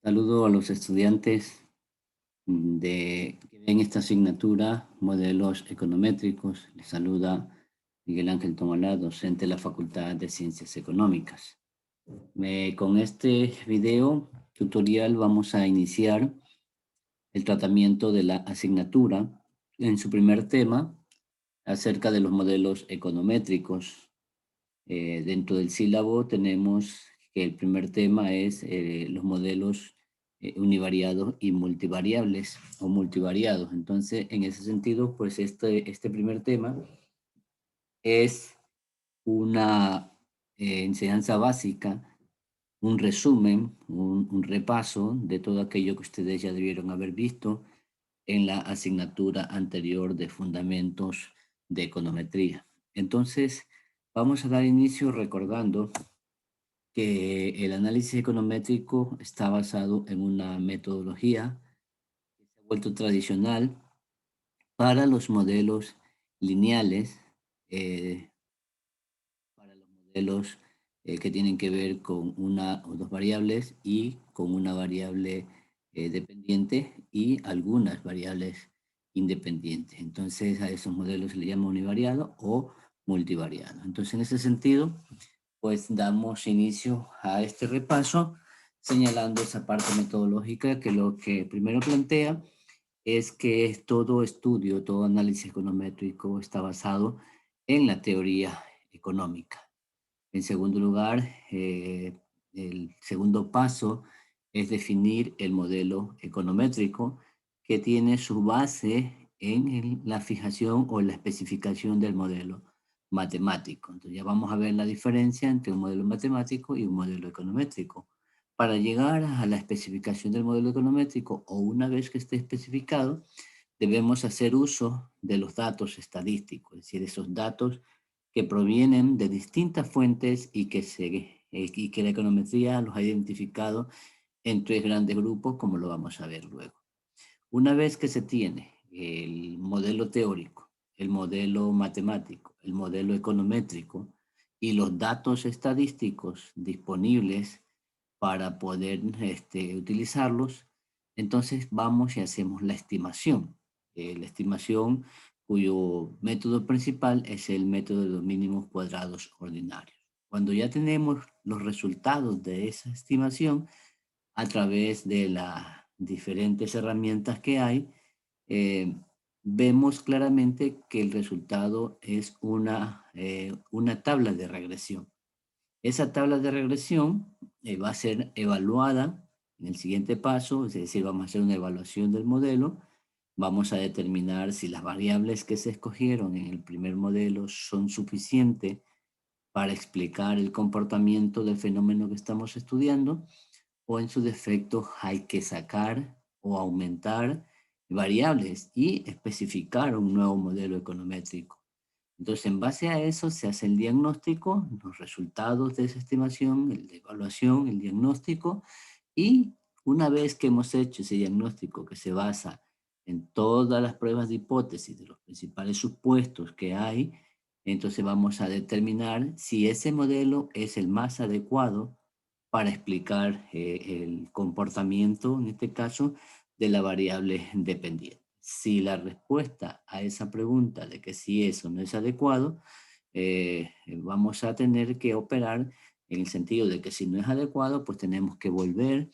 Saludo a los estudiantes que ven esta asignatura, modelos econométricos. Les saluda Miguel Ángel Tomalá, docente de la Facultad de Ciencias Económicas. Con este video tutorial vamos a iniciar el tratamiento de la asignatura en su primer tema acerca de los modelos econométricos. Dentro del sílabo tenemos que el primer tema es los modelos univariados y multivariables o multivariados. Entonces, en ese sentido, pues este primer tema es una enseñanza básica, un resumen, un repaso de todo aquello que ustedes ya debieron haber visto en la asignatura anterior de Fundamentos de Econometría. Entonces, vamos a dar inicio recordando que el análisis econométrico está basado en una metodología que se ha vuelto tradicional para los modelos lineales, eh, para los modelos que tienen que ver con una o dos variables y con una variable dependiente y algunas variables independientes. Entonces a esos modelos se le llama univariado o multivariado. Entonces en ese sentido, pues damos inicio a este repaso señalando esa parte metodológica que lo que primero plantea es que todo estudio, todo análisis econométrico está basado en la teoría económica. En segundo lugar, el segundo paso es definir el modelo econométrico que tiene su base en la fijación o la especificación del modelo matemático. Entonces ya vamos a ver la diferencia entre un modelo matemático y un modelo econométrico. Para llegar a la especificación del modelo econométrico o una vez que esté especificado, debemos hacer uso de los datos estadísticos, es decir, esos datos que provienen de distintas fuentes y que la econometría los ha identificado en tres grandes grupos, como lo vamos a ver luego. Una vez que se tiene el modelo teórico, el modelo matemático, el modelo econométrico y los datos estadísticos disponibles para poder utilizarlos, entonces vamos y hacemos la estimación. La estimación cuyo método principal es el método de los mínimos cuadrados ordinarios. Cuando ya tenemos los resultados de esa estimación a través de las diferentes herramientas que hay, eh, vemos claramente que el resultado es una tabla de regresión. Esa tabla de regresión va a ser evaluada en el siguiente paso, es decir, vamos a hacer una evaluación del modelo, vamos a determinar si las variables que se escogieron en el primer modelo son suficientes para explicar el comportamiento del fenómeno que estamos estudiando, o en su defecto hay que sacar o aumentar variables y especificar un nuevo modelo econométrico. Entonces, en base a eso se hace el diagnóstico, los resultados de esa estimación, el de evaluación, el diagnóstico, y una vez que hemos hecho ese diagnóstico que se basa en todas las pruebas de hipótesis de los principales supuestos que hay, entonces vamos a determinar si ese modelo es el más adecuado para explicar el comportamiento, en este caso, de la variable dependiente. Si la respuesta a esa pregunta de que si eso no es adecuado, vamos a tener que operar en el sentido de que si no es adecuado, pues tenemos que volver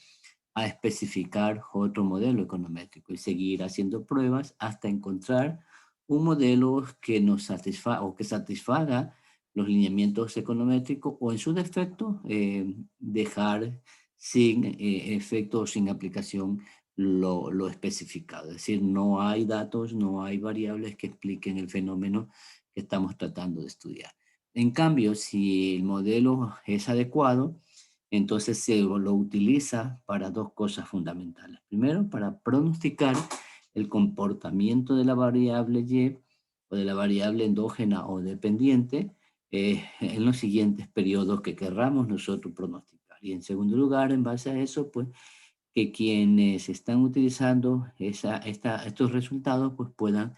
a especificar otro modelo econométrico y seguir haciendo pruebas hasta encontrar un modelo que nos satisfaga o que satisfaga los lineamientos econométricos o en su defecto dejar sin efecto o sin aplicación lo especificado. Es decir, no hay datos, no hay variables que expliquen el fenómeno que estamos tratando de estudiar. En cambio, si el modelo es adecuado, entonces se lo utiliza para dos cosas fundamentales. Primero, para pronosticar el comportamiento de la variable Y o de la variable endógena o dependiente en los siguientes periodos que querramos nosotros pronosticar. Y en segundo lugar, en base a eso, pues que quienes están utilizando estos resultados pues puedan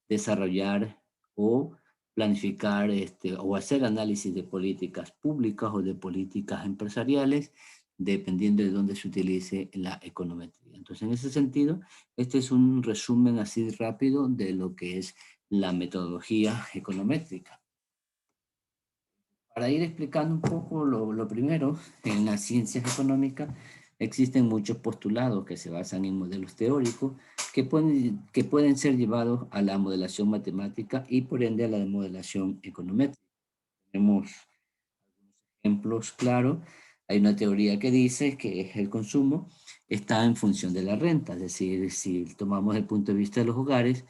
desarrollar o planificar o hacer análisis de políticas públicas o de políticas empresariales dependiendo de dónde se utilice la econometría. Entonces, en ese sentido, este es un resumen así rápido de lo que es la metodología econométrica. Para ir explicando un poco lo primero, en las ciencias económicas existen muchos postulados que se basan en modelos teóricos que pueden ser llevados a la modelación matemática y por ende a la modelación econométrica. Tenemos ejemplos claros. Hay una teoría que dice que el consumo está en función de la renta, es decir, si tomamos el punto de vista de los hogares,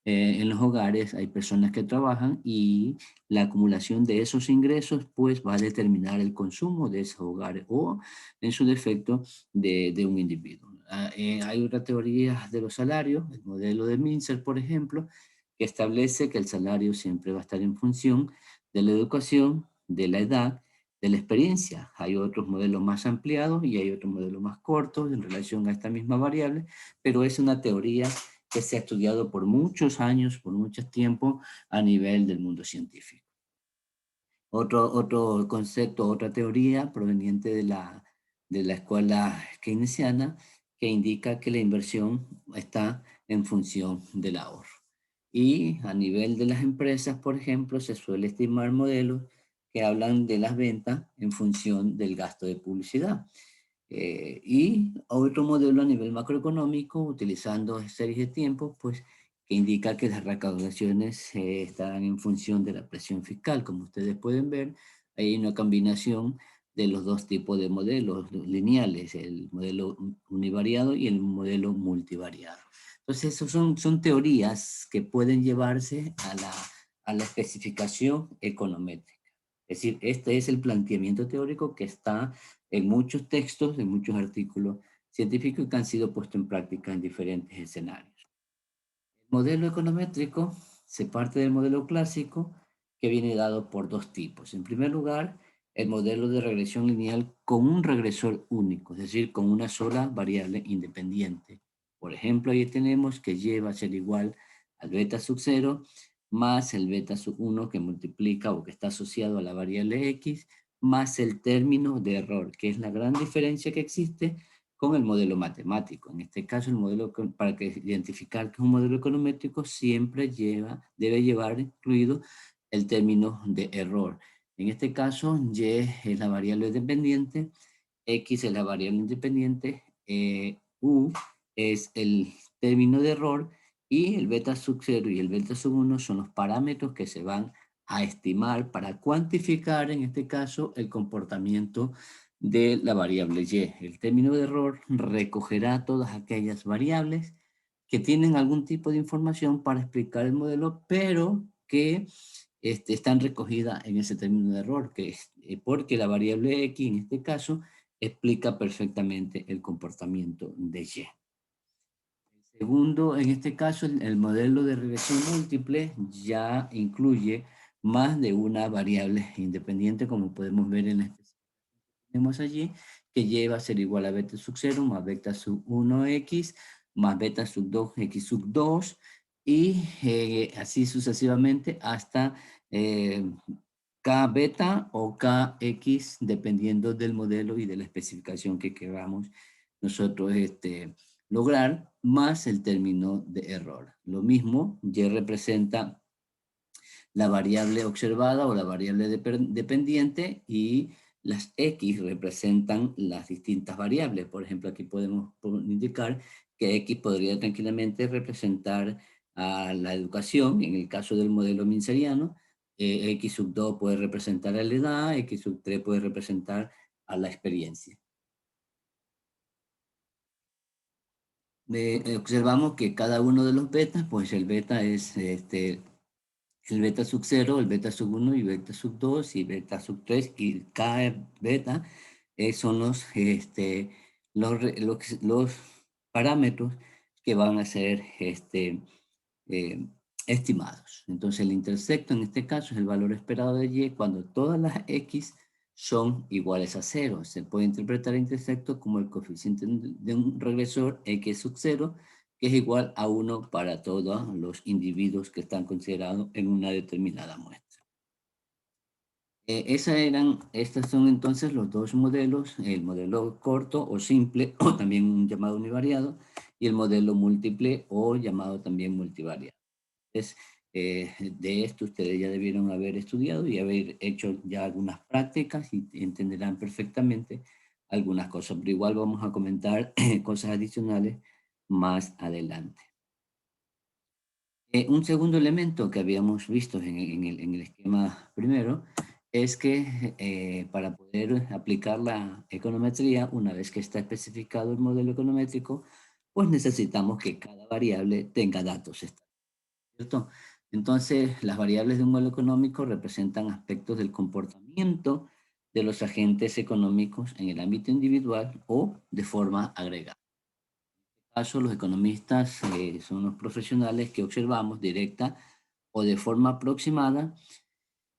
en los hogares hay personas que trabajan y la acumulación de esos ingresos pues va a determinar el consumo de esos hogares o en su defecto de un individuo. Hay otra teoría de los salarios, el modelo de Mincer, por ejemplo, que establece que el salario siempre va a estar en función de la educación, de la edad, de la experiencia. Hay otros modelos más ampliados y hay otros modelos más cortos en relación a esta misma variable, pero es una teoría que se ha estudiado por muchos años, por mucho tiempo a nivel del mundo científico. Otro concepto, otra teoría proveniente de la escuela keynesiana que indica que la inversión está en función del ahorro. Y a nivel de las empresas, por ejemplo, se suele estimar modelos que hablan de las ventas en función del gasto de publicidad. Y otro modelo a nivel macroeconómico, utilizando series de tiempo, pues que indica que las recaudaciones están en función de la presión fiscal. Como ustedes pueden ver, hay una combinación de los dos tipos de modelos lineales, el modelo univariado y el modelo multivariado. Entonces, eso son teorías que pueden llevarse a la especificación econométrica. Es decir, este es el planteamiento teórico que está en muchos textos, en muchos artículos científicos que han sido puestos en práctica en diferentes escenarios. El modelo econométrico se parte del modelo clásico que viene dado por dos tipos. En primer lugar, el modelo de regresión lineal con un regresor único, es decir, con una sola variable independiente. Por ejemplo, ahí tenemos que y va a ser igual al beta sub 0 más el beta sub 1 que multiplica o que está asociado a la variable x más el término de error, que es la gran diferencia que existe con el modelo matemático. En este caso, el modelo, para que identificar que es un modelo econométrico, siempre debe llevar incluido el término de error. En este caso, y es la variable dependiente, x es la variable independiente, u es el término de error y el beta sub 0 y el beta sub 1 son los parámetros que se van a estimar para cuantificar, en este caso, el comportamiento de la variable y. El término de error recogerá todas aquellas variables que tienen algún tipo de información para explicar el modelo, pero que están recogidas en ese término de error, que es porque la variable x, en este caso, explica perfectamente el comportamiento de y. Segundo, en este caso, el modelo de regresión múltiple ya incluye más de una variable independiente, como podemos ver en la especificación que tenemos allí, que lleva a ser igual a beta sub 0 más beta sub 1x más beta sub 2 x sub 2 y así sucesivamente hasta k beta o kx, dependiendo del modelo y de la especificación que queramos nosotros lograr, más el término de error. Lo mismo, y representa la variable observada o la variable dependiente y las x representan las distintas variables. Por ejemplo, aquí podemos indicar que x podría tranquilamente representar a la educación, en el caso del modelo minceriano, x sub 2 puede representar a la edad, x sub 3 puede representar a la experiencia. Observamos que cada uno de los betas, pues el beta es el beta sub 0, el beta sub 1 y beta sub 2 y beta sub 3 y K beta son los parámetros que van a ser eh, estimados. Entonces el intersecto en este caso es el valor esperado de y cuando todas las x son iguales a 0. Se puede interpretar el intersecto como el coeficiente de un regresor x sub 0 que es igual a 1 para todos los individuos que están considerados en una determinada muestra. Estas son entonces los dos modelos, el modelo corto o simple, o también llamado univariado, y el modelo múltiple o llamado también multivariado. Entonces, de esto ustedes ya debieron haber estudiado y haber hecho ya algunas prácticas y entenderán perfectamente algunas cosas, pero igual vamos a comentar cosas adicionales más adelante. Un segundo elemento que habíamos visto en el esquema primero es que para poder aplicar la econometría, una vez que está especificado el modelo econométrico, pues necesitamos que cada variable tenga datos, ¿cierto? Entonces, las variables de un modelo económico representan aspectos del comportamiento de los agentes económicos en el ámbito individual o de forma agregada caso, los economistas son los profesionales que observamos directa o de forma aproximada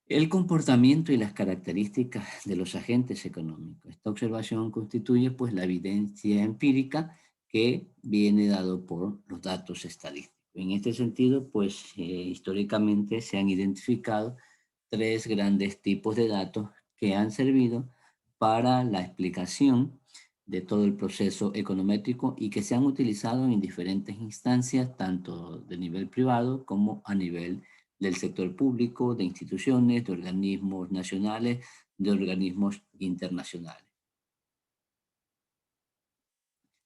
el comportamiento y las características de los agentes económicos. Esta observación constituye pues la evidencia empírica que viene dado por los datos estadísticos. En este sentido, pues históricamente se han identificado tres grandes tipos de datos que han servido para la explicación de todo el proceso econométrico y que se han utilizado en diferentes instancias, tanto de nivel privado como a nivel del sector público, de instituciones, de organismos nacionales, de organismos internacionales.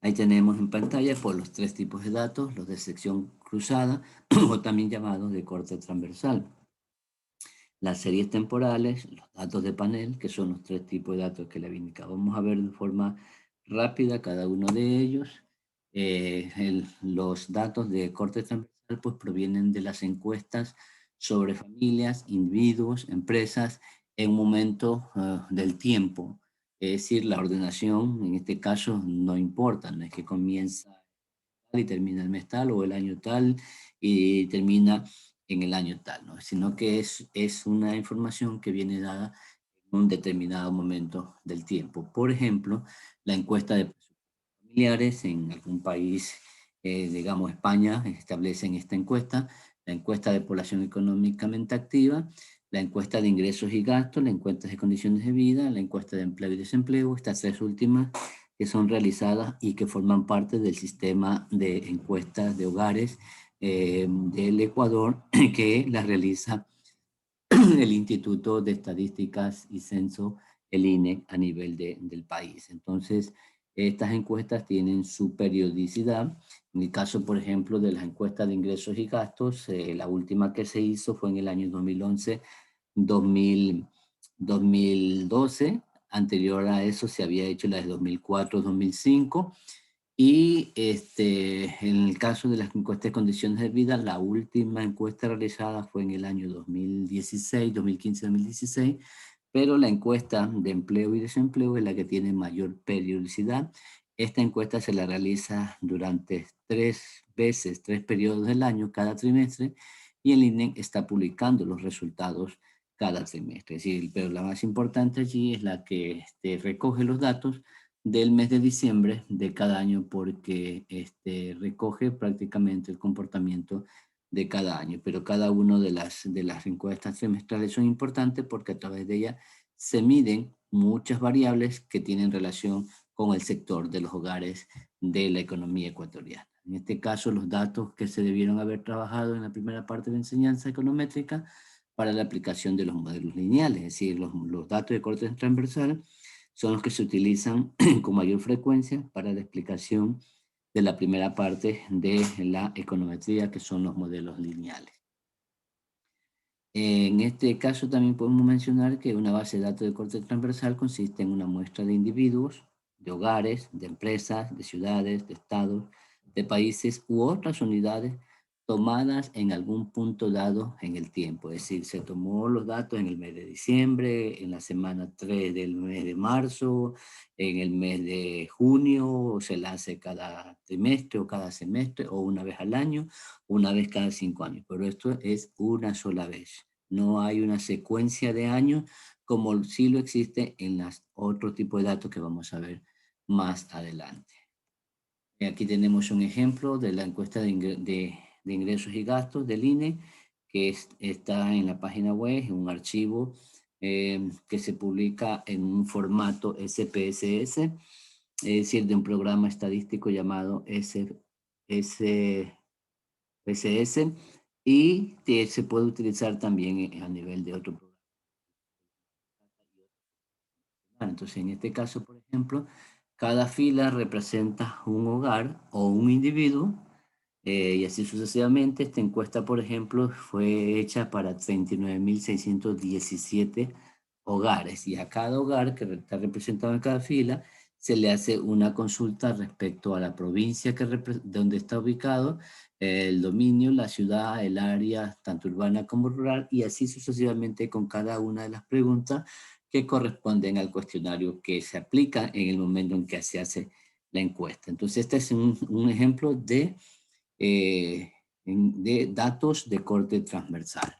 Ahí tenemos en pantalla por los tres tipos de datos, los de sección cruzada o también llamados de corte transversal. Las series temporales, los datos de panel, que son los tres tipos de datos que le había indicado. Vamos a ver de forma rápida cada uno de ellos. Los datos de corte transversal pues provienen de las encuestas sobre familias, individuos, empresas en un momento del tiempo. Es decir, la ordenación en este caso no importa, no es que comienza y termina el mes tal o el año tal y termina en el año tal, ¿no? Sino que es una información que viene dada en un determinado momento del tiempo. Por ejemplo, la encuesta de familiares en algún país, digamos España, establecen esta encuesta, la encuesta de población económicamente activa, la encuesta de ingresos y gastos, la encuesta de condiciones de vida, la encuesta de empleo y desempleo, estas tres últimas que son realizadas y que forman parte del sistema de encuestas de hogares del Ecuador, que las realiza el Instituto de Estadísticas y Censo, el INE, a nivel del país. Entonces, estas encuestas tienen su periodicidad. En el caso, por ejemplo, de las encuestas de ingresos y gastos, la última que se hizo fue en el año 2011, 2012. Anterior a eso se había hecho la de 2004, 2005. Y en el caso de las encuestas de condiciones de vida, la última encuesta realizada fue en el año 2016, 2015, 2016, pero la encuesta de empleo y desempleo es la que tiene mayor periodicidad. Esta encuesta se la realiza durante 3 veces, 3 periodos del año, cada trimestre, y el INE está publicando los resultados cada trimestre. Es decir, pero la más importante allí es la que recoge los datos del mes de diciembre de cada año porque recoge prácticamente el comportamiento de cada año, pero cada una de las encuestas trimestrales son importantes porque a través de ellas se miden muchas variables que tienen relación con el sector de los hogares de la economía ecuatoriana. En este caso, los datos que se debieron haber trabajado en la primera parte de la enseñanza econométrica para la aplicación de los modelos lineales, es decir, los datos de corte transversal son los que se utilizan con mayor frecuencia para la explicación de la primera parte de la econometría, que son los modelos lineales. En este caso también podemos mencionar que una base de datos de corte transversal consiste en una muestra de individuos, de hogares, de empresas, de ciudades, de estados, de países u otras unidades tomadas en algún punto dado en el tiempo. Es decir, se tomó los datos en el mes de diciembre, en la semana 3 del mes de marzo, en el mes de junio, o se la hace cada trimestre o cada semestre, o una vez al año, una vez cada 5 años. Pero esto es una sola vez. No hay una secuencia de años como sí lo existe en los otros tipos de datos que vamos a ver más adelante. Aquí tenemos un ejemplo de la encuesta de ingresos y gastos del INE, que está en la página web, en un archivo que se publica en un formato SPSS, es decir, de un programa estadístico llamado SPSS, y que se puede utilizar también a nivel de otro programa. Entonces, en este caso, por ejemplo, cada fila representa un hogar o un individuo, y así sucesivamente. Esta encuesta, por ejemplo, fue hecha para 39.617 hogares, y a cada hogar que está representado en cada fila se le hace una consulta respecto a la provincia donde está ubicado, el dominio, la ciudad, el área, tanto urbana como rural, y así sucesivamente con cada una de las preguntas que corresponden al cuestionario que se aplica en el momento en que se hace la encuesta. Entonces, este es un ejemplo eh, de datos de corte transversal.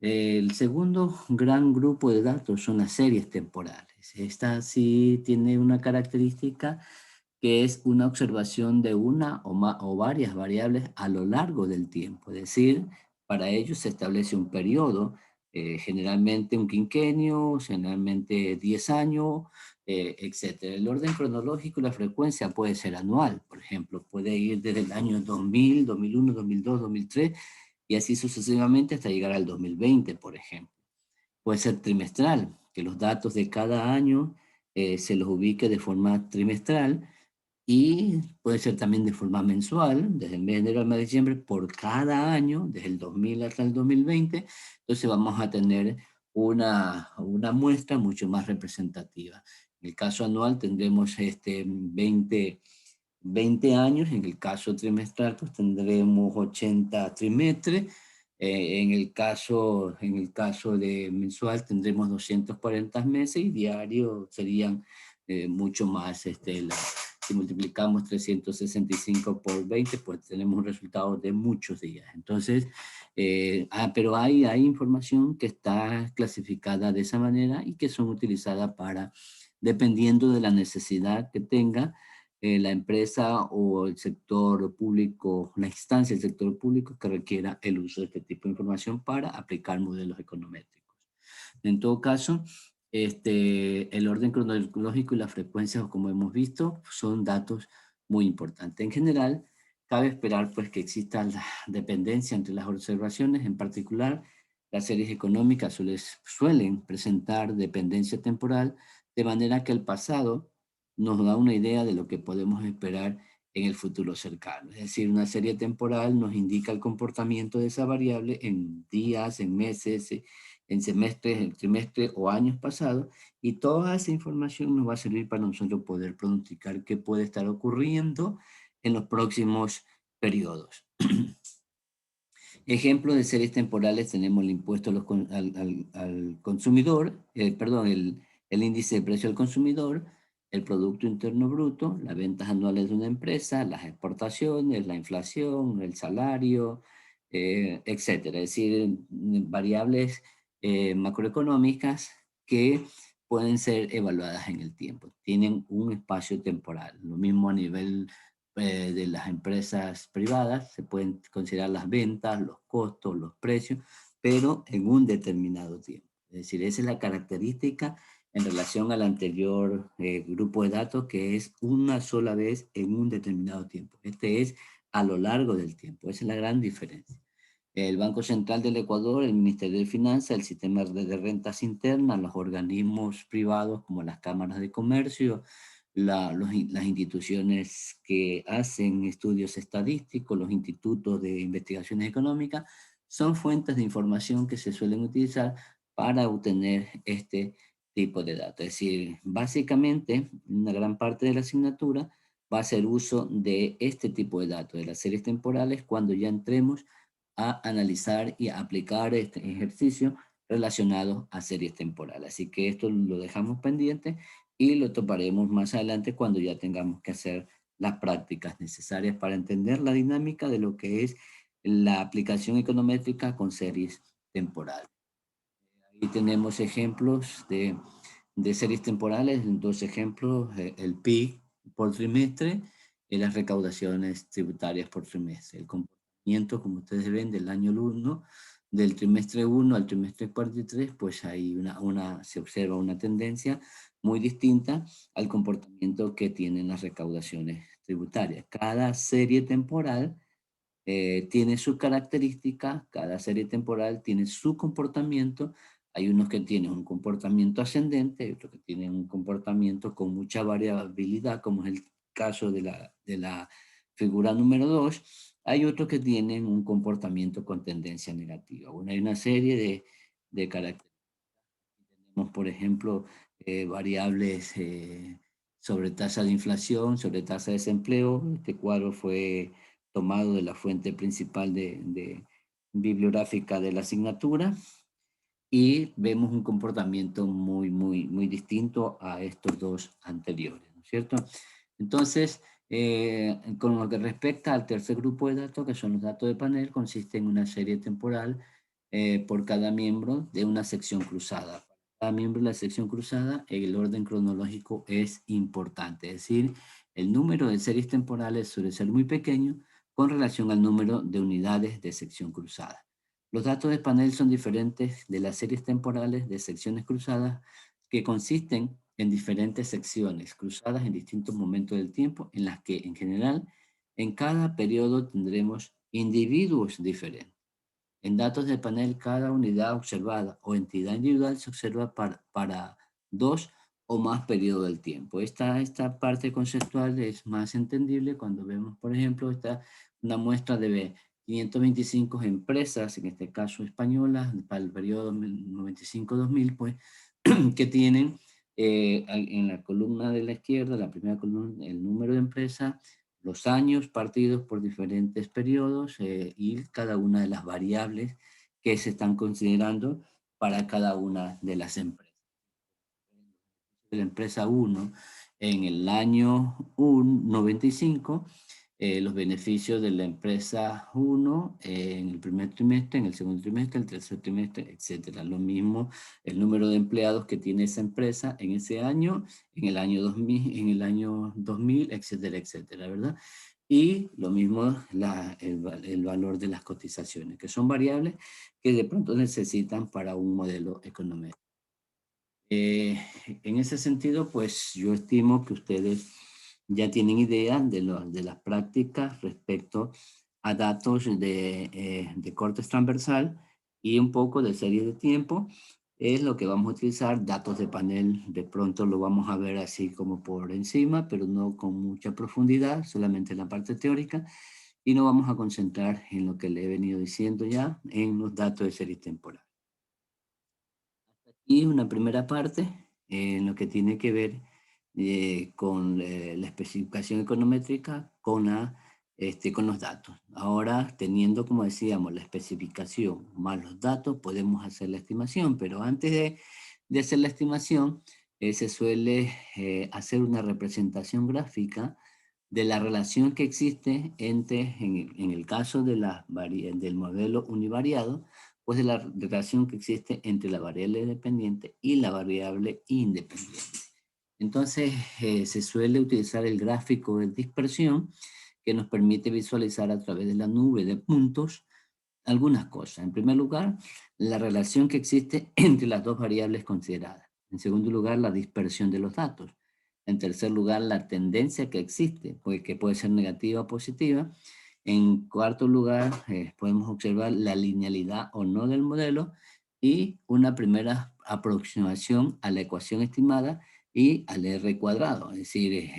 El segundo gran grupo de datos son las series temporales. Esta sí tiene una característica, que es una observación de una o varias variables a lo largo del tiempo. Es decir, para ello se establece un periodo, generalmente un quinquenio, generalmente 10 años, etc. El orden cronológico y la frecuencia puede ser anual, por ejemplo, puede ir desde el año 2000, 2001, 2002, 2003, y así sucesivamente hasta llegar al 2020, por ejemplo. Puede ser trimestral, que los datos de cada año se los ubique de forma trimestral, y puede ser también de forma mensual, desde el mes de enero al mes de diciembre, por cada año, desde el 2000 hasta el 2020. Entonces vamos a tener una muestra mucho más representativa. En el caso anual tendremos 20 años, en el caso trimestral pues tendremos 80 trimestres, en el caso de mensual tendremos 240 meses, y diario serían mucho más. Si multiplicamos 365 por 20, pues tenemos un resultado de muchos días. Entonces, pero hay información que está clasificada de esa manera y que son utilizadas dependiendo de la necesidad que tenga la empresa o el sector público, la instancia del sector público que requiera el uso de este tipo de información para aplicar modelos econométricos. En todo caso, el orden cronológico y la frecuencia, como hemos visto, son datos muy importantes. En general, cabe esperar pues, que exista la dependencia entre las observaciones. En particular, las series económicas suelen presentar dependencia temporal, de manera que el pasado nos da una idea de lo que podemos esperar en el futuro cercano. Es decir, una serie temporal nos indica el comportamiento de esa variable en días, en meses, en semestres, en trimestres o años pasados, y toda esa información nos va a servir para nosotros poder pronosticar qué puede estar ocurriendo en los próximos periodos. Ejemplo de series temporales: tenemos el impuesto al consumidor, el índice de precio al consumidor, el Producto Interno Bruto, las ventas anuales de una empresa, las exportaciones, la inflación, el salario, etcétera. Es decir, variables macroeconómicas que pueden ser evaluadas en el tiempo. Tienen un espacio temporal. Lo mismo a nivel de las empresas privadas, se pueden considerar las ventas, los costos, los precios, pero en un determinado tiempo. Es decir, esa es la característica en relación al anterior grupo de datos, que es una sola vez en un determinado tiempo. Este es a lo largo del tiempo. Esa es la gran diferencia. El Banco Central del Ecuador, el Ministerio de Finanzas, el sistema de rentas internas, los organismos privados como las cámaras de comercio, las instituciones que hacen estudios estadísticos, los institutos de investigaciones económicas, son fuentes de información que se suelen utilizar para obtener este tipo de datos. Es decir, básicamente, una gran parte de la asignatura va a hacer uso de este tipo de datos, de las series temporales, cuando ya entremos a analizar y a aplicar este ejercicio relacionado a series temporales. Así que esto lo dejamos pendiente y lo toparemos más adelante cuando ya tengamos que hacer las prácticas necesarias para entender la dinámica de lo que es la aplicación econométrica con series temporales. Ahí tenemos ejemplos de series temporales, dos ejemplos: el PIB por trimestre y las recaudaciones tributarias por trimestre. El comportamiento, como ustedes ven, del año 1 del trimestre 1 al trimestre 43, pues hay se observa una tendencia muy distinta al comportamiento que tienen las recaudaciones tributarias. Cada serie temporal tiene su característica, cada serie temporal tiene su comportamiento. Hay unos que tienen un comportamiento ascendente, hay otros que tienen un comportamiento con mucha variabilidad, como es el caso de la figura número 2. Hay otros que tienen un comportamiento con tendencia negativa. Bueno, hay una serie de características. Tenemos, por ejemplo, variables sobre tasa de inflación, sobre tasa de desempleo. Este cuadro fue tomado de la fuente principal de bibliográfica de la asignatura y vemos un comportamiento muy distinto a estos dos anteriores, ¿no es cierto? Entonces, con lo que respecta al tercer grupo de datos, que son los datos de panel, consiste en una serie temporal por cada miembro de una sección cruzada. Para cada miembro de la sección cruzada, el orden cronológico es importante, es decir, el número de series temporales suele ser muy pequeño con relación al número de unidades de sección cruzada. Los datos de panel son diferentes de las series temporales de secciones cruzadas que consisten en diferentes secciones cruzadas en distintos momentos del tiempo en las que en general en cada periodo tendremos individuos diferentes. En datos de panel, cada unidad observada o entidad individual se observa para dos o más periodos del tiempo. Esta parte conceptual es más entendible cuando vemos, por ejemplo, una muestra de 525 empresas, en este caso españolas, para el periodo 95-2000, pues, que tienen en la columna de la izquierda, la primera columna, el número de empresas, los años partidos por diferentes periodos y cada una de las variables que se están considerando para cada una de las empresas. La empresa 1 en el año 95, los beneficios de la empresa 1 en el primer trimestre, en el segundo trimestre, el tercer trimestre, etcétera. Lo mismo el número de empleados que tiene esa empresa en ese año, en el año 2000, etcétera, etcétera, ¿verdad? Y lo mismo el valor de las cotizaciones, que son variables que de pronto necesitan para un modelo económico. Eh, en ese sentido, pues yo estimo que ustedes ya tienen idea de las prácticas respecto a datos de corte transversal y un poco de serie de tiempo. Es lo que vamos a utilizar, datos de panel, de pronto lo vamos a ver así como por encima, pero no con mucha profundidad, solamente en la parte teórica, y nos vamos a concentrar en lo que le he venido diciendo ya, en los datos de serie temporal. Y una primera parte en lo que tiene que ver con la especificación econométrica con los datos. Ahora, teniendo, como decíamos, la especificación más los datos, podemos hacer la estimación, pero antes de hacer la estimación, se suele hacer una representación gráfica de la relación que existe en el caso del modelo univariado, pues de la relación que existe entre la variable dependiente y la variable independiente. Entonces, se suele utilizar el gráfico de dispersión que nos permite visualizar a través de la nube de puntos algunas cosas. En primer lugar, la relación que existe entre las dos variables consideradas. En segundo lugar, la dispersión de los datos. En tercer lugar, la tendencia que existe, pues, que puede ser negativa o positiva. En cuarto lugar, podemos observar la linealidad o no del modelo y una primera aproximación a la ecuación estimada y al R cuadrado, es decir,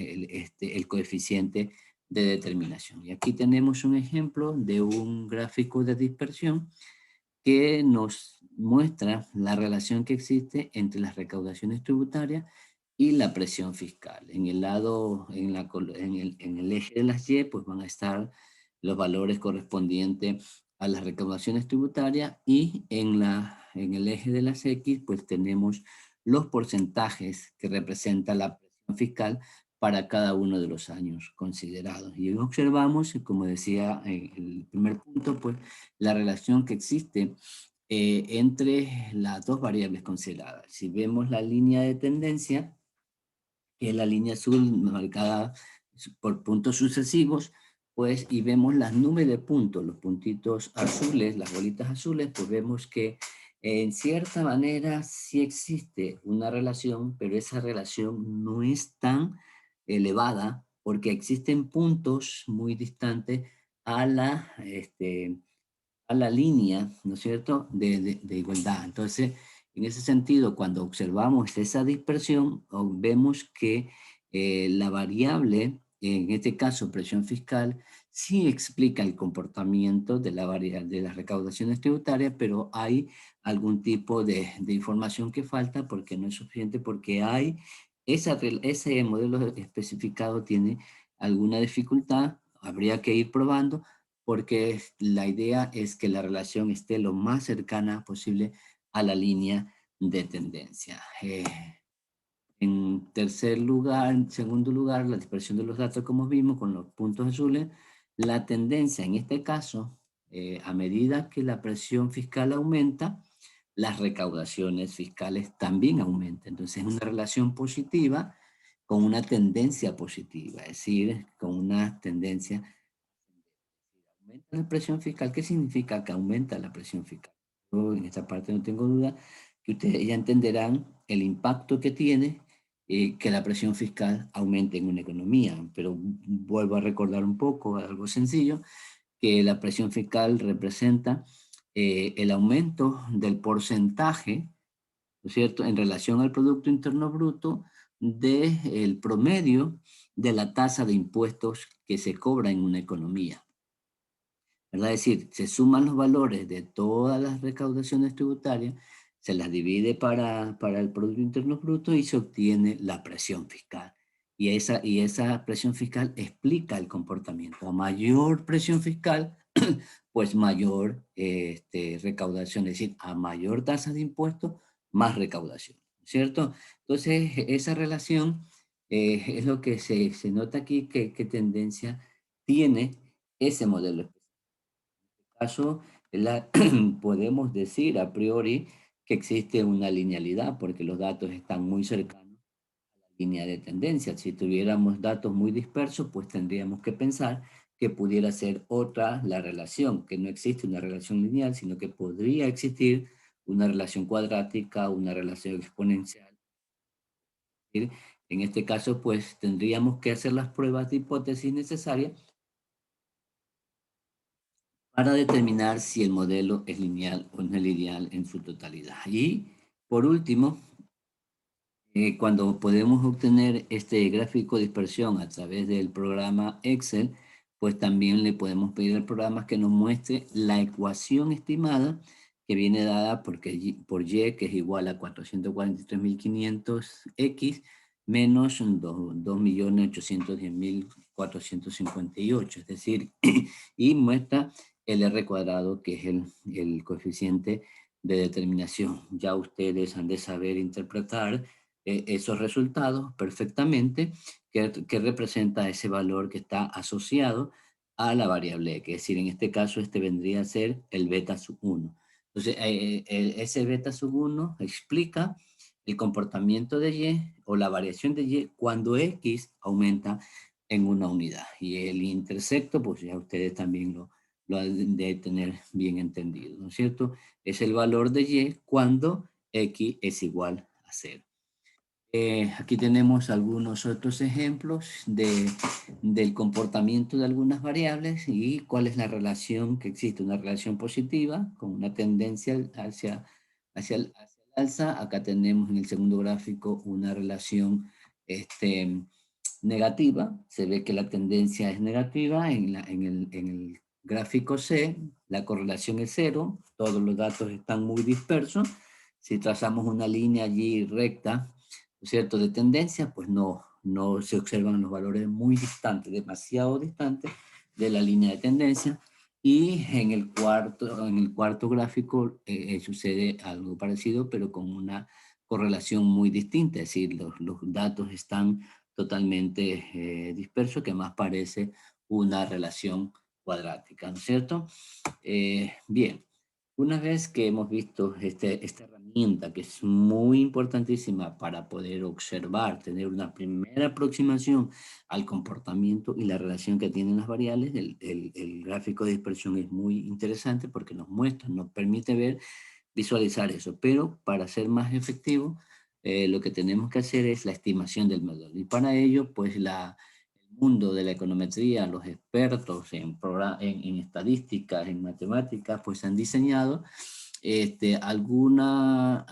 el coeficiente de determinación. Y aquí tenemos un ejemplo de un gráfico de dispersión que nos muestra la relación que existe entre las recaudaciones tributarias y la presión fiscal. En el lado, en el eje de las Y, pues van a estar los valores correspondientes a las recaudaciones tributarias y en el eje de las X, pues tenemos los porcentajes que representa la presión fiscal para cada uno de los años considerados. Y observamos, como decía en el primer punto, pues la relación que existe entre las dos variables consideradas. Si vemos la línea de tendencia, que es la línea azul marcada por puntos sucesivos, pues, y vemos las nubes de puntos, los puntitos azules, las bolitas azules, pues vemos que en cierta manera sí existe una relación, pero esa relación no es tan elevada porque existen puntos muy distantes a a la línea, ¿no es cierto?, de igualdad. Entonces, en ese sentido, cuando observamos esa dispersión, vemos que la variable, en este caso presión fiscal, sí explica el comportamiento de de las recaudaciones tributarias, pero hay algún tipo de información que falta porque no es suficiente, porque hay ese modelo especificado tiene alguna dificultad, habría que ir probando, porque la idea es que la relación esté lo más cercana posible a la línea de tendencia. En tercer lugar, en segundo lugar, la dispersión de los datos, como vimos, con los puntos azules, la tendencia en este caso, a medida que la presión fiscal aumenta, las recaudaciones fiscales también aumentan. Entonces, es una relación positiva con una tendencia positiva, es decir, con una tendencia. Aumenta la presión fiscal. ¿Qué significa que aumenta la presión fiscal? Yo en esta parte no tengo duda que ustedes ya entenderán el impacto que tiene que la presión fiscal aumente en una economía. Pero vuelvo a recordar un poco algo sencillo, que la presión fiscal representa el aumento del porcentaje, ¿no es cierto?, en relación al Producto Interno Bruto del promedio de la tasa de impuestos que se cobra en una economía. ¿Verdad? Es decir, se suman los valores de todas las recaudaciones tributarias, se las divide para el Producto Interno Bruto y se obtiene la presión fiscal. Y esa presión fiscal explica el comportamiento. A mayor presión fiscal, pues mayor recaudación, es decir, a mayor tasa de impuestos, más recaudación, ¿cierto? Entonces, esa relación es lo que se nota aquí, qué tendencia tiene ese modelo caso, podemos decir a priori que existe una linealidad porque los datos están muy cercanos a la línea de tendencia. Si tuviéramos datos muy dispersos, pues tendríamos que pensar que pudiera ser otra la relación, que no existe una relación lineal, sino que podría existir una relación cuadrática, una relación exponencial. En este caso, pues tendríamos que hacer las pruebas de hipótesis necesarias para determinar si el modelo es lineal o no es lineal en su totalidad. Y por último, cuando podemos obtener este gráfico de dispersión a través del programa Excel, pues también le podemos pedir al programa que nos muestre la ecuación estimada que viene dada por Y, que es igual a 443.500X menos 2.810.458. Es decir, y muestra el R cuadrado, que es el coeficiente de determinación. Ya ustedes han de saber interpretar esos resultados perfectamente, que representa ese valor que está asociado a la variable X. Es decir, en este caso, este vendría a ser el beta sub 1. Entonces, ese beta sub 1 explica el comportamiento de Y o la variación de Y cuando X aumenta en una unidad. Y el intersecto, pues ya ustedes también lo han de tener bien entendido, ¿no es cierto? Es el valor de Y cuando X es igual a 0. Aquí tenemos algunos otros ejemplos del comportamiento de algunas variables y cuál es la relación que existe. Una relación positiva con una tendencia hacia el alza. Acá tenemos en el segundo gráfico una relación negativa. Se ve que la tendencia es negativa. En el gráfico C, la correlación es cero. Todos los datos están muy dispersos. Si trazamos una línea allí recta, ¿cierto?, de tendencia, pues no se observan los valores muy distantes, demasiado distantes de la línea de tendencia. Y en el cuarto gráfico sucede algo parecido, pero con una correlación muy distinta, es decir, los datos están totalmente dispersos, que más parece una relación cuadrática, ¿no es cierto? Bien. Una vez que hemos visto esta herramienta que es muy importantísima para poder observar, tener una primera aproximación al comportamiento y la relación que tienen las variables, el gráfico de dispersión es muy interesante porque nos muestra, nos permite ver, visualizar eso, pero para ser más efectivo, lo que tenemos que hacer es la estimación del modelo. Y para ello, pues el mundo de la econometría, los expertos en estadísticas, en matemáticas, pues han diseñado algunos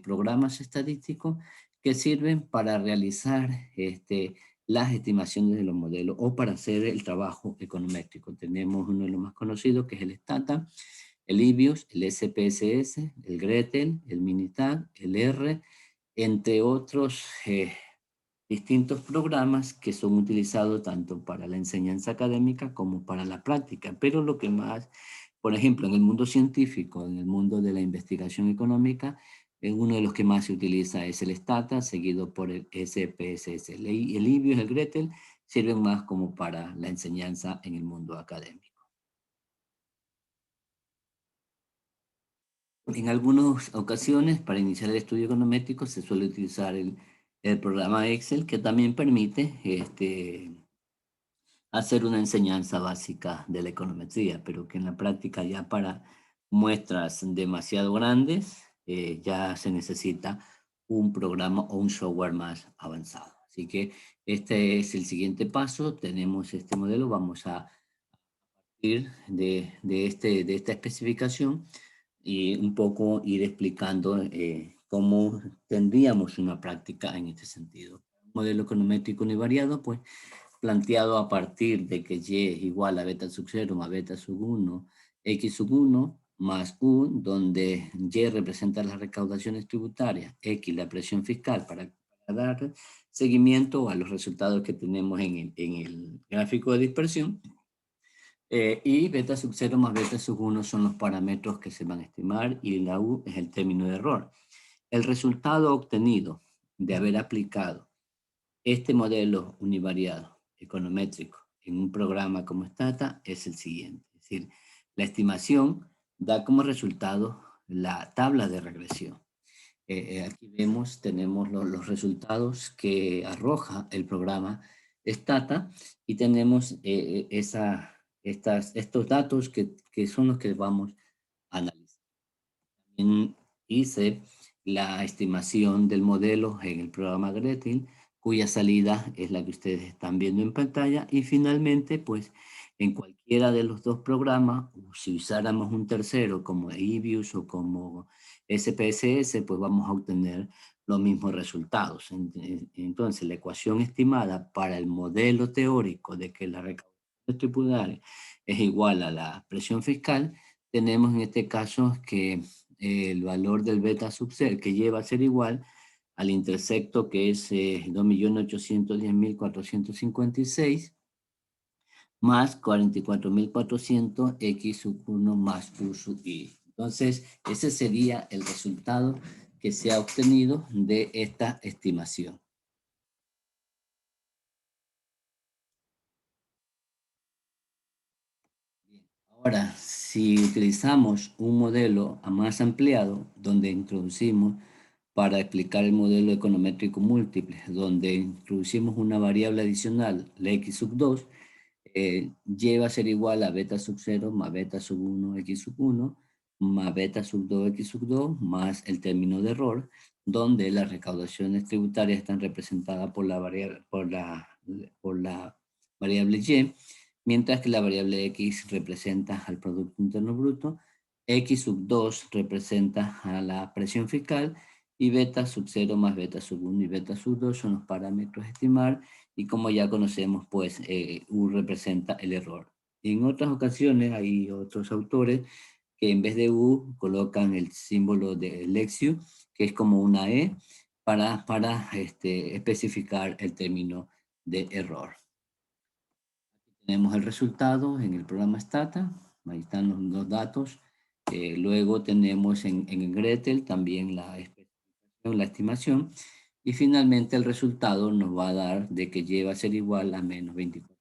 programas estadísticos que sirven para realizar las estimaciones de los modelos o para hacer el trabajo econométrico. Tenemos uno de los más conocidos que es el Stata, el IBIOS, el SPSS, el Gretel, el Minitab, el R, entre otros distintos programas que son utilizados tanto para la enseñanza académica como para la práctica. Pero lo que más, por ejemplo, en el mundo científico, en el mundo de la investigación económica, uno de los que más se utiliza es el Stata, seguido por el SPSS. El IBIO y el Gretel sirven más como para la enseñanza en el mundo académico. En algunas ocasiones, para iniciar el estudio econométrico, se suele utilizar el programa Excel, que también permite hacer una enseñanza básica de la econometría, pero que en la práctica ya para muestras demasiado grandes, ya se necesita un programa o un software más avanzado. Así que este es el siguiente paso. Tenemos este modelo, vamos a ir de esta especificación y un poco ir explicando cómo tendríamos una práctica en este sentido. Un modelo econométrico univariado, pues planteado a partir de que y es igual a beta sub 0 más beta sub 1, x sub 1 más u, donde y representa las recaudaciones tributarias, x la presión fiscal para dar seguimiento a los resultados que tenemos en el gráfico de dispersión, y beta sub 0 más beta sub 1 son los parámetros que se van a estimar y la u es el término de error. El resultado obtenido de haber aplicado este modelo univariado econométrico en un programa como Stata es el siguiente. Es decir, la estimación da como resultado la tabla de regresión. Aquí vemos, tenemos los resultados que arroja el programa Stata y tenemos estos datos que son los que vamos a analizar. Hice la estimación del modelo en el programa Gretel, cuya salida es la que ustedes están viendo en pantalla, y finalmente, pues, en cualquiera de los dos programas, si usáramos un tercero como IBIUS o como SPSS, pues vamos a obtener los mismos resultados. Entonces, la ecuación estimada para el modelo teórico de que la recaudación tributaria es igual a la presión fiscal, tenemos en este caso que el valor del beta sub 0, que lleva a ser igual al intersecto, que es 2.810.456 más 44.400 x sub 1 más u sub i. Entonces, ese sería el resultado que se ha obtenido de esta estimación. Ahora, si utilizamos un modelo más ampliado, donde introducimos para explicar el modelo econométrico múltiple, donde introducimos una variable adicional, la x sub 2, y va a ser igual a beta sub 0 más beta sub 1 x sub 1 más beta sub 2 x sub 2 más el término de error, donde las recaudaciones tributarias están representadas por la variable y, mientras que la variable x representa al Producto Interno Bruto, x sub 2 representa a la presión fiscal, y beta sub 0 más beta sub 1 y beta sub 2 son los parámetros a estimar, y como ya conocemos, pues U representa el error. En otras ocasiones hay otros autores que en vez de U colocan el símbolo de Lexio, que es como una E, para especificar el término de error. Tenemos el resultado en el programa Stata, ahí están los datos. Luego tenemos en Gretel también la estimación, y finalmente el resultado nos va a dar de que Y va a ser igual a menos 24.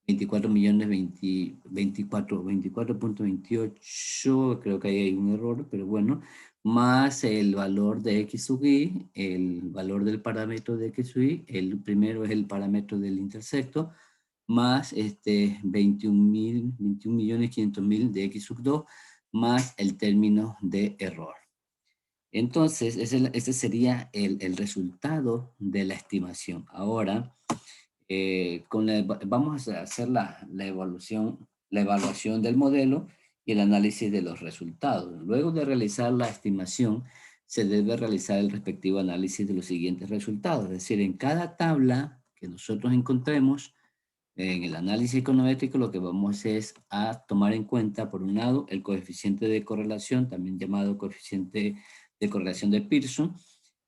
24 millones 24.28, creo que ahí hay un error, pero bueno, más el valor de X sub I, el valor del parámetro de X sub I, el primero es el parámetro del intersecto, más 21.500.000 de X sub 2, más el término de error. Entonces, ese sería el resultado de la estimación. Ahora, vamos a hacer la evaluación del modelo y el análisis de los resultados. Luego de realizar la estimación, se debe realizar el respectivo análisis de los siguientes resultados. Es decir, en cada tabla que nosotros encontremos, en el análisis econométrico, lo que vamos es a tomar en cuenta, por un lado, el coeficiente de correlación, también llamado coeficiente de correlación de Pearson,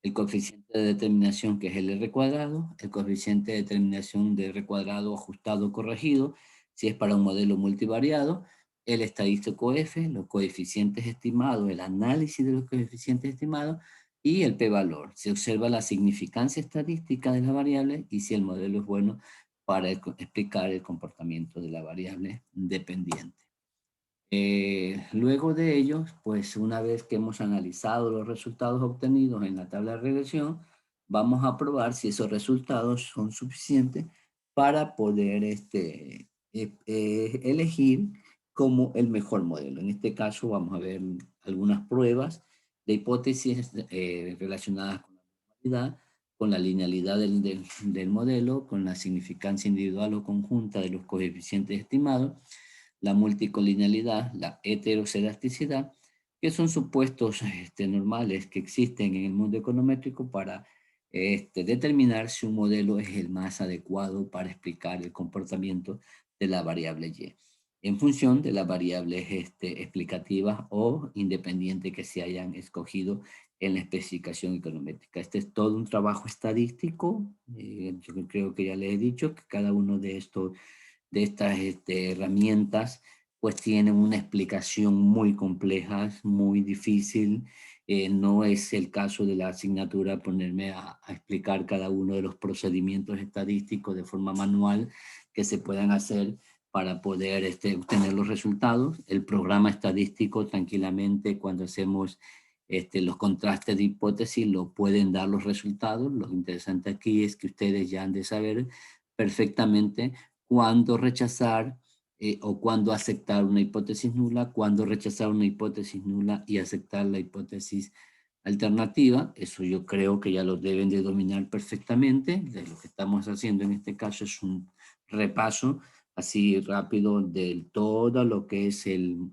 el coeficiente de determinación, que es el R cuadrado, el coeficiente de determinación de R cuadrado ajustado o corregido, si es para un modelo multivariado, el estadístico F, los coeficientes estimados, el análisis de los coeficientes estimados, y el p-valor. Se observa la significancia estadística de la variable y si el modelo es bueno para explicar el comportamiento de la variable dependiente. Luego de ello, pues una vez que hemos analizado los resultados obtenidos en la tabla de regresión, vamos a probar si esos resultados son suficientes para poder elegir como el mejor modelo. En este caso vamos a ver algunas pruebas de hipótesis relacionadas con la normalidad, con la linealidad del modelo, con la significancia individual o conjunta de los coeficientes estimados, la multicolinealidad, la heteroscedasticidad, que son supuestos normales que existen en el mundo econométrico para determinar si un modelo es el más adecuado para explicar el comportamiento de la variable Y, en función de las variables explicativas o independientes que se hayan escogido en la especificación econométrica. Este es todo un trabajo estadístico. Yo creo que ya les he dicho que cada uno de estas herramientas pues tienen una explicación muy compleja, muy difícil. No es el caso de la asignatura ponerme a explicar cada uno de los procedimientos estadísticos de forma manual que se puedan hacer para poder obtener los resultados. El programa estadístico tranquilamente cuando hacemos los contrastes de hipótesis lo pueden dar los resultados. Lo interesante aquí es que ustedes ya han de saber perfectamente cuándo rechazar o cuándo aceptar una hipótesis nula, cuándo rechazar una hipótesis nula y aceptar la hipótesis alternativa. Eso yo creo que ya lo deben de dominar perfectamente. De lo que estamos haciendo en este caso es un repaso así rápido de todo lo que es el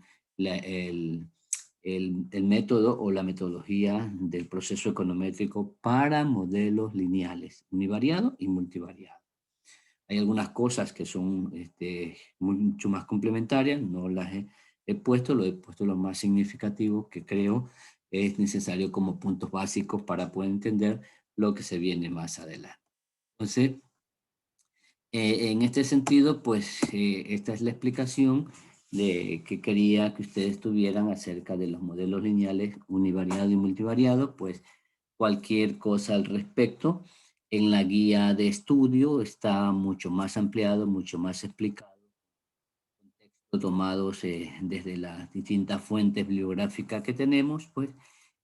método o la metodología del proceso econométrico para modelos lineales, univariado y multivariado. Hay algunas cosas que son mucho más complementarias, no las he puesto, lo he puesto lo más significativo que creo es necesario como puntos básicos para poder entender lo que se viene más adelante. Entonces, en este sentido, pues esta es la explicación de que quería que ustedes tuvieran acerca de los modelos lineales univariado y multivariado, pues cualquier cosa al respecto. En la guía de estudio está mucho más ampliado, mucho más explicado, textos tomados desde las distintas fuentes bibliográficas que tenemos, pues,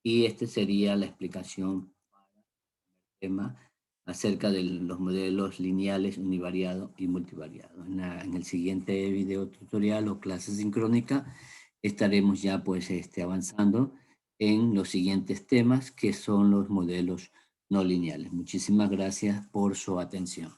y esta sería la explicación para el tema acerca de los modelos lineales, univariado y multivariado. En el siguiente video tutorial o clase sincrónica estaremos ya pues avanzando en los siguientes temas que son los modelos no lineales. Muchísimas gracias por su atención.